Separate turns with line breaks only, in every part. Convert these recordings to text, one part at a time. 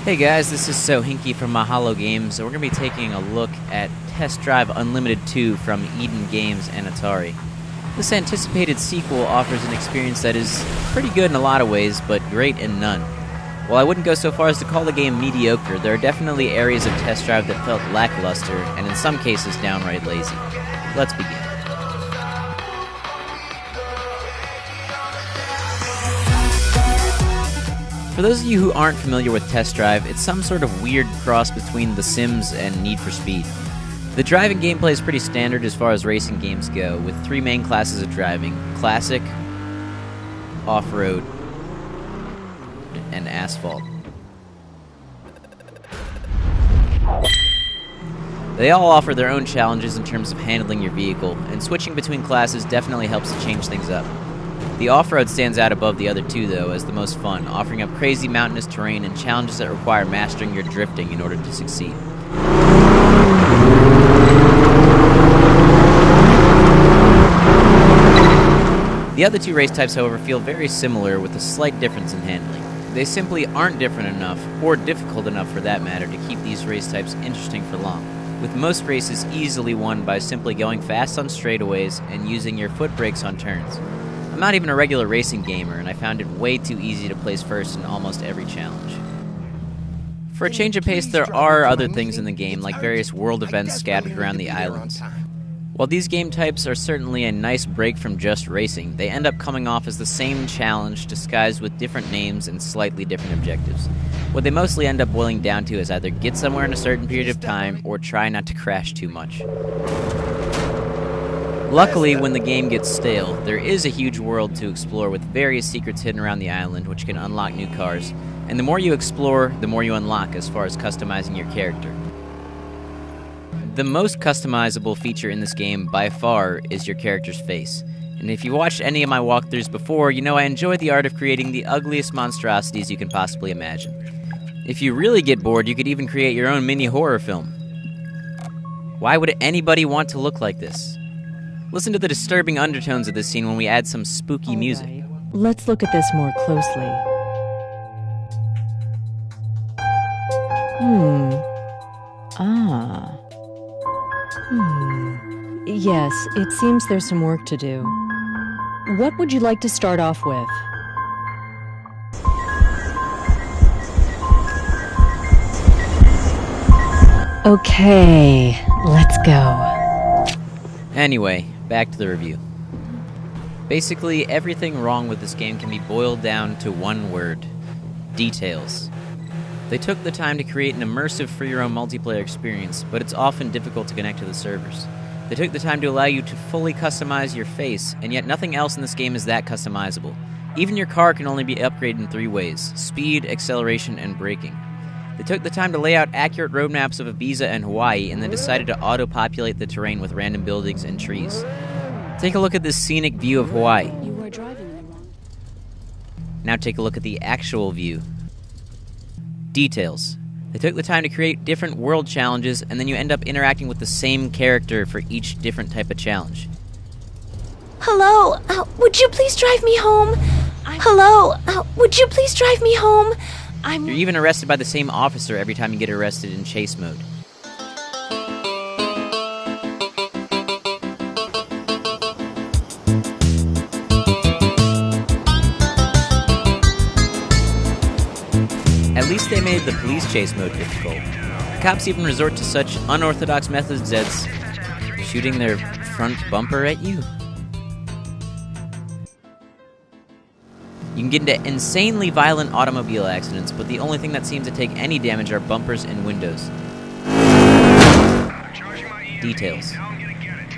Hey guys, this is Hinky from Mahalo Games, and we're going to be taking a look at Test Drive Unlimited 2 from Eden Games and Atari. This anticipated sequel offers an experience that is pretty good in a lot of ways, but great in none. While I wouldn't go so far as to call the game mediocre, there are definitely areas of Test Drive that felt lackluster, and in some cases downright lazy. Let's begin. For those of you who aren't familiar with Test Drive, it's some sort of weird cross between The Sims and Need for Speed. The driving gameplay is pretty standard as far as racing games go, with three main classes of driving: Classic, Off-Road, and Asphalt. They all offer their own challenges in terms of handling your vehicle, and switching between classes definitely helps to change things up. The off-road stands out above the other two, though, as the most fun, offering up crazy mountainous terrain and challenges that require mastering your drifting in order to succeed. The other two race types, however, feel very similar, with a slight difference in handling. They simply aren't different enough, or difficult enough for that matter, to keep these race types interesting for long, with most races easily won by simply going fast on straightaways and using your foot brakes on turns. I'm not even a regular racing gamer, and I found it way too easy to place first in almost every challenge. For a change of pace, there are other things in the game, like various world events scattered around the islands. While these game types are certainly a nice break from just racing, they end up coming off as the same challenge disguised with different names and slightly different objectives. What they mostly end up boiling down to is either get somewhere in a certain period of time or try not to crash too much. Luckily, when the game gets stale, there is a huge world to explore with various secrets hidden around the island which can unlock new cars, and the more you explore, the more you unlock as far as customizing your character. The most customizable feature in this game, by far, is your character's face. And if you watched any of my walkthroughs before, you know I enjoy the art of creating the ugliest monstrosities you can possibly imagine. If you really get bored, you could even create your own mini horror film. Why would anybody want to look like this? Listen to the disturbing undertones of this scene when we add some spooky music.
Right. Let's look at this more closely. Yes, it seems there's some work to do. What would you like to start off with? Okay, let's go.
Anyway, back to the review. Basically, everything wrong with this game can be boiled down to one word: details. They took the time to create an immersive free-roam multiplayer experience, but it's often difficult to connect to the servers. They took the time to allow you to fully customize your face, and yet nothing else in this game is that customizable. Even your car can only be upgraded in three ways: speed, acceleration, and braking. They took the time to lay out accurate roadmaps of Ibiza and Hawaii, and then decided to auto-populate the terrain with random buildings and trees. Take a look at this scenic view of Hawaii.
You are driving wrong.
Now take a look at the actual view. Details. They took the time to create different world challenges, and then you end up interacting with the same character for each different type of challenge.
Hello, would you please drive me home? Hello, would you please drive me home?
You're even arrested by the same officer every time you get arrested in chase mode. At least they made the police chase mode difficult. The cops even resort to such unorthodox methods as shooting their front bumper at you. You can get into insanely violent automobile accidents, but the only thing that seems to take any damage are bumpers and windows. Details.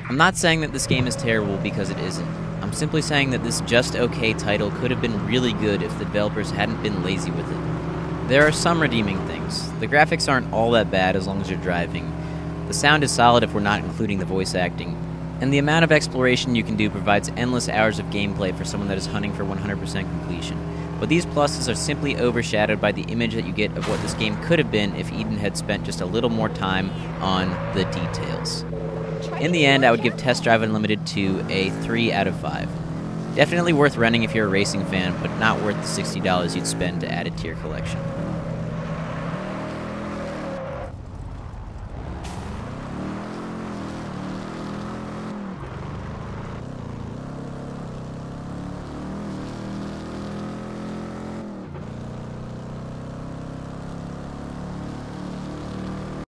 I'm not saying that this game is terrible because it isn't. I'm simply saying that this just okay title could have been really good if the developers hadn't been lazy with it. There are some redeeming things. The graphics aren't all that bad as long as you're driving. The sound is solid if we're not including the voice acting. And the amount of exploration you can do provides endless hours of gameplay for someone that is hunting for 100% completion. But these pluses are simply overshadowed by the image that you get of what this game could have been if Eden had spent just a little more time on the details. In the end, I would give Test Drive Unlimited 2 a 3 out of 5. Definitely worth renting if you're a racing fan, but not worth the $60 you'd spend to add it to your collection.